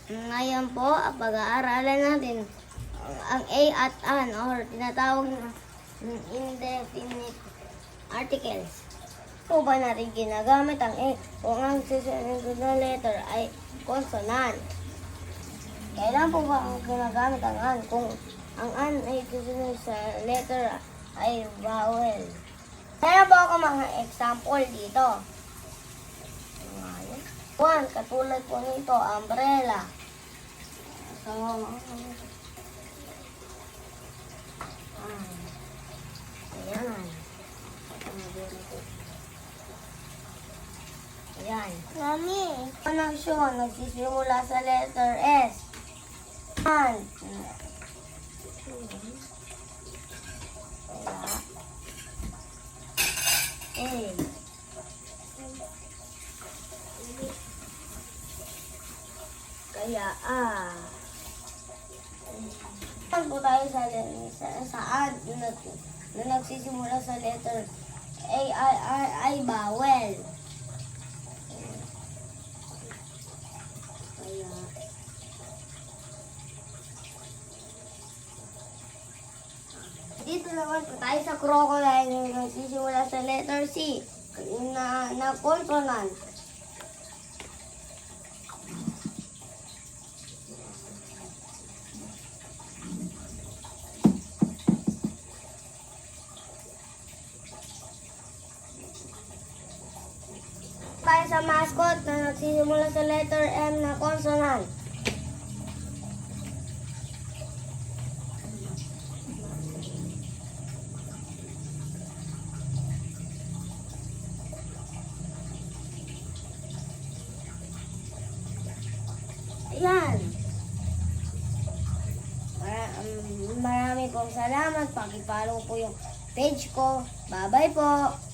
Ngayon po, pag-aaralan natin ang a at an or tinatawag na indefinite articles. Po ba natin ginagamit ang a kung ang susunod na letter ay consonant? Kailan po ba ang ginagamit ang an kung ang an ay susunod sa letter ay vowel? Meron po ako mga example dito. One, katulad po nito, umbrella. So, ayan. Ayan. Mami. Ang aksyon, nagsisimula sa letter S. And, kaya, A. Kaya, saan po tayo sa ad na nagsisimula sa letter A ay bawel. Kaya, dito naman po tayo sa crocodile na nagsisimula sa letter C na consonant. Tayo sa mascot na nagsisimula sa letter M na consonant. Ayan. Marami pong salamat. Paki-follow po yung page ko. Bye-bye po.